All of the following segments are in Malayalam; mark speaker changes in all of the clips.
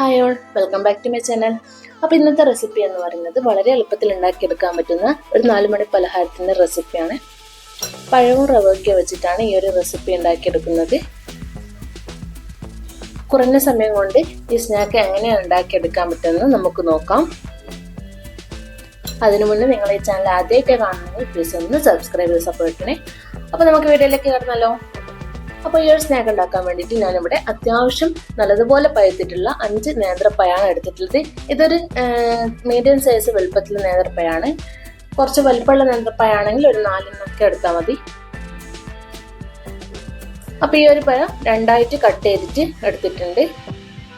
Speaker 1: Hi all, welcome back to my channel. അപ്പോൾ ഇന്നത്തെ റെസിപ്പി എന്ന് പറയുന്നത് വളരെ എളുപ്പത്തിൽ ഉണ്ടാക്കിയെടുക്കാൻ പറ്റുന്ന ഒരു 4 മണി പലഹാരത്തിൻ്റെ റെസിപ്പിയാണ്. പഴവും റവയൊക്കെ വെച്ചിട്ടാണ് ഈ ഒരു റെസിപ്പി ഉണ്ടാക്കിയെടുക്കുന്നത്. കുറഞ്ഞ സമയം കൊണ്ട് ഈ സ്നാക്ക് എങ്ങനെയാണ് ഉണ്ടാക്കിയെടുക്കാൻ പറ്റുമെന്ന് നമുക്ക് നോക്കാം. അതിനു മുന്നേ നിങ്ങൾ ഈ ചാനൽ ആദ്യമായിട്ട് കാണുന്നെങ്കിൽ പ്ലീസ് ഒന്ന് സബ്സ്ക്രൈബ് ചെയ്ത് സപ്പോർട്ട് ചെയ്യണേ. അപ്പോൾ നമുക്ക് വീഡിയോയിലേക്ക് കയറുന്നല്ലോ. അപ്പോൾ ഈ ഒരു സ്നാക്ക് ഉണ്ടാക്കാൻ വേണ്ടിയിട്ട് ഞാനിവിടെ അത്യാവശ്യം നല്ലതുപോലെ പഴുത്തിട്ടുള്ള 5 നേന്ത്രപ്പഴമാണ് എടുത്തിട്ടുള്ളത്. ഇതൊരു മീഡിയം സൈസ് വലുപ്പത്തിലുള്ള നേന്ത്രപ്പഴമാണ്. കുറച്ച് വലുപ്പമുള്ള നേന്ത്രപ്പഴമാണെങ്കിൽ ഒരു 4 എടുത്താൽ മതി. അപ്പോൾ ഈ ഒരു പഴം 2ആയിട്ട് കട്ട് ചെയ്തിട്ട് എടുത്തിട്ടുണ്ട്.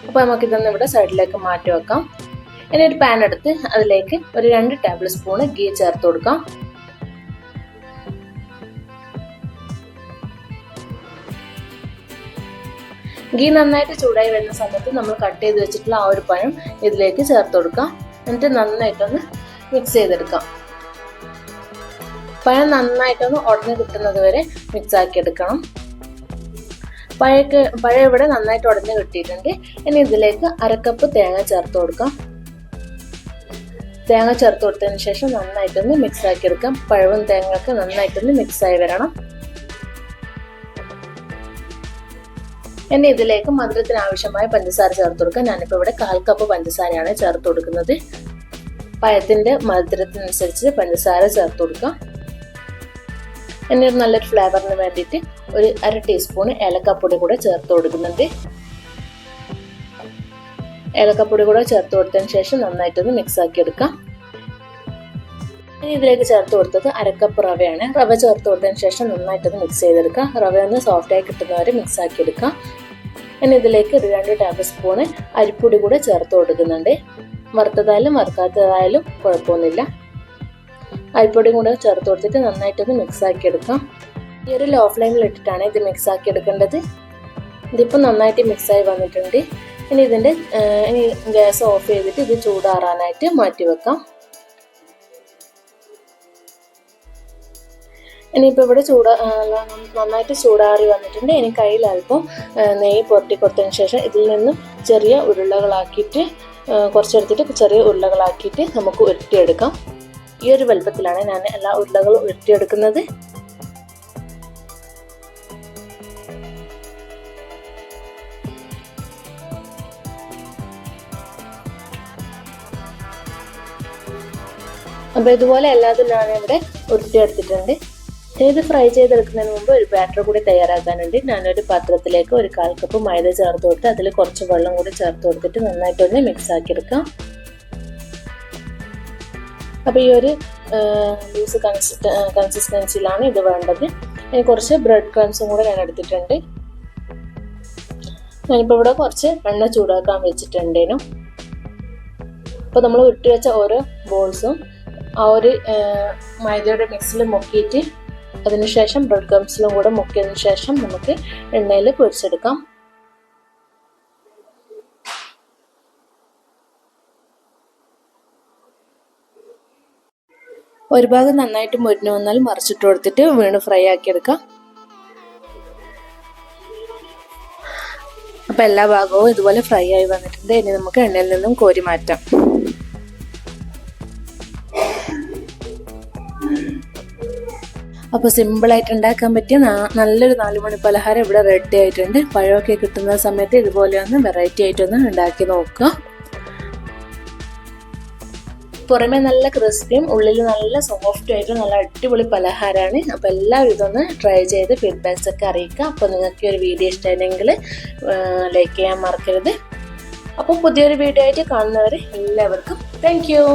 Speaker 1: അപ്പോൾ നമുക്കിതൊന്ന് ഇവിടെ സൈഡിലേക്ക് മാറ്റി വെക്കാം. ഇനി ഒരു പാൻ എടുത്ത് അതിലേക്ക് ഒരു 2 ടേബിൾ സ്പൂൺ ഗീ ചേർത്ത് കൊടുക്കാം. ഗീ നന്നായിട്ട് ചൂടായി വരുന്ന സമയത്ത് നമ്മൾ കട്ട് ചെയ്ത് വെച്ചിട്ടുള്ള ആ ഒരു പഴം ഇതിലേക്ക് ചേർത്ത് കൊടുക്കാം. എന്നിട്ട് നന്നായിട്ടൊന്ന് മിക്സ് ചെയ്തെടുക്കാം. പഴം നന്നായിട്ടൊന്ന് ഉടഞ്ഞു കിട്ടുന്നത് വരെ മിക്സ് ആക്കി എടുക്കണം. പഴം ഇവിടെ നന്നായിട്ട് ഉടഞ്ഞു കിട്ടിയിട്ടുണ്ട്. ഇനി ഇതിലേക്ക് 1/2 കപ്പ് തേങ്ങ ചേർത്ത് കൊടുക്കാം. തേങ്ങ ചേർത്ത് കൊടുത്തതിന് ശേഷം നന്നായിട്ടൊന്ന് മിക്സ് ആക്കി എടുക്കാം. പഴവും തേങ്ങയൊക്കെ നന്നായിട്ടൊന്ന് മിക്സായി വരണം. ഇനി ഇതിലേക്ക് മധുരത്തിന് ആവശ്യമായ പഞ്ചസാര ചേർത്ത് കൊടുക്കാം. ഞാനിപ്പോൾ ഇവിടെ 1/4 കപ്പ് പഞ്ചസാരയാണ് ചേർത്ത് കൊടുക്കുന്നത്. പഴത്തിൻ്റെ മധുരത്തിനനുസരിച്ച് പഞ്ചസാര ചേർത്ത് കൊടുക്കാം. ഇനി ഒരു നല്ലൊരു ഫ്ലേവറിന് വേണ്ടിയിട്ട് ഒരു 1/2 ടീസ്പൂൺ ഏലക്കപ്പൊടി കൂടെ ചേർത്ത് കൊടുക്കുന്നുണ്ട്. ഏലക്കപ്പൊടി കൂടെ ചേർത്ത് കൊടുത്തതിന് ശേഷം നന്നായിട്ടൊന്ന് മിക്സ് ആക്കി എടുക്കാം. ഇനി ഇതിലേക്ക് ചേർത്ത് കൊടുത്തത് 1/2 കപ്പ് റവയാണ്. റവ ചേർത്ത് കൊടുത്തതിന് ശേഷം നന്നായിട്ടൊന്ന് മിക്സ് ചെയ്തെടുക്കാം. റവ ഒന്ന് സോഫ്റ്റായി കിട്ടുന്നവരെ മിക്സ് ആക്കി എടുക്കാം. ഇനി ഇതിലേക്ക് ഒരു 2 ടേബിൾ സ്പൂണ് അരിപ്പൊടി കൂടെ ചേർത്ത് കൊടുക്കുന്നുണ്ട്. വറുത്തതായാലും വറുക്കാത്തതായാലും കുഴപ്പമൊന്നുമില്ല. അരിപ്പൊടി കൂടെ ചേർത്ത് കൊടുത്തിട്ട് നന്നായിട്ടൊന്ന് മിക്സ് ആക്കി എടുക്കാം. ഈ ഒരു ലോ ഫ്ലെയിമിൽ ഇട്ടിട്ടാണ് ഇത് മിക്സ് ആക്കി എടുക്കേണ്ടത്. ഇതിപ്പോൾ നന്നായിട്ട് മിക്സായി വന്നിട്ടുണ്ട്. ഇനി ഇതിൻ്റെ ഗ്യാസ് ഓഫ് ചെയ്തിട്ട് ഇത് ചൂടാറാനായിട്ട് മാറ്റി വെക്കാം. ഇനിയിപ്പോൾ ഇവിടെ നന്നായിട്ട് ചൂടാറി വന്നിട്ടുണ്ട്. ഇനി കയ്യിൽ അല്പം നെയ്യ് പുരട്ടി കൊടുത്തതിന് ശേഷം ഇതിൽ നിന്നും ചെറിയ ഉരുളകളാക്കിയിട്ട് കുറച്ചെടുത്തിട്ട് ചെറിയ ഉരുളകളാക്കിയിട്ട് നമുക്ക് ഉരുട്ടിയെടുക്കാം. ഈ ഒരു വലുപ്പത്തിലാണ് ഞാൻ എല്ലാ ഉരുളകളും ഉരുട്ടിയെടുക്കുന്നത്. അപ്പോൾ ഇതുപോലെ എല്ലാതും ഞാനിവിടെ ഉരുട്ടിയെടുത്തിട്ടുണ്ട്. ഇത് ഫ്രൈ ചെയ്തെടുക്കുന്നതിന് മുമ്പ് ഒരു ബാറ്റർ കൂടി തയ്യാറാക്കാനുണ്ട്. ഞാനൊരു പാത്രത്തിലേക്ക് ഒരു 1/4 കപ്പ് മൈദ ചേർത്ത് കൊടുത്ത് അതിൽ കുറച്ച് വെള്ളം കൂടി ചേർത്ത് കൊടുത്തിട്ട് നന്നായിട്ടൊന്ന് മിക്സ് ആക്കി എടുക്കാം. അപ്പോൾ ഈ ഒരു ലൂസ് കൺസിസ്റ്റൻസിയിലാണ് ഇത് വേണ്ടത്. ഇനി കുറച്ച് ബ്രെഡ് ക്രംസും കൂടെ ഞാൻ എടുത്തിട്ടുണ്ട്. ഞാനിപ്പോൾ ഇവിടെ കുറച്ച് എണ്ണ ചൂടാക്കാൻ വെച്ചിട്ടുണ്ടേനു. അപ്പോൾ നമ്മൾ ഉരുട്ടി വെച്ച ഓരോ ബോൾസും ആ ഒരു മൈദയുടെ മിക്സിൽ മുക്കിയിട്ട് അതിനുശേഷം ബ്രെഡ് ക്രംസിലും കൂടെ മുക്കിയതിന് ശേഷം നമുക്ക് എണ്ണയിൽ പൊരിച്ചെടുക്കാം. ഒരു ഭാഗം നന്നായിട്ട് മുരിഞ്ഞു വന്നാൽ മറിച്ചിട്ട് കൊടുത്തിട്ട് വീണ്ടും ഫ്രൈ ആക്കിയെടുക്കാം. അപ്പോൾ എല്ലാ ഭാഗവും ഇതുപോലെ ഫ്രൈ ആയി വന്നിട്ടുണ്ട്. ഇനി നമുക്ക് എണ്ണയിൽ നിന്നും കോരി മാറ്റാം. അപ്പോൾ സിമ്പിളായിട്ട് ഉണ്ടാക്കാൻ പറ്റിയ നല്ലൊരു 4 മണി പലഹാരം ഇവിടെ റെഡി ആയിട്ടുണ്ട്. പഴമൊക്കെ കിട്ടുന്ന സമയത്ത് ഇതുപോലെ ഒന്ന് വെറൈറ്റി ആയിട്ടൊന്ന് ഉണ്ടാക്കി നോക്കുക. പുറമെ നല്ല ക്രിസ്പിയും ഉള്ളിൽ നല്ല സോഫ്റ്റ് ആയിട്ടും നല്ല അടിപൊളി പലഹാരമാണ്. അപ്പോൾ എല്ലാവരും ഇതൊന്ന് ട്രൈ ചെയ്ത് ഫീഡ്ബാക്സ് ഒക്കെ അറിയിക്കുക. അപ്പോൾ നിങ്ങൾക്ക് ഒരു വീഡിയോ ഇഷ്ടമായെങ്കിൽ ലൈക്ക് ചെയ്യാൻ മറക്കരുത്. അപ്പോൾ പുതിയൊരു വീഡിയോ ആയിട്ട് കാണുന്നവരെ എല്ലാവർക്കും താങ്ക് യു.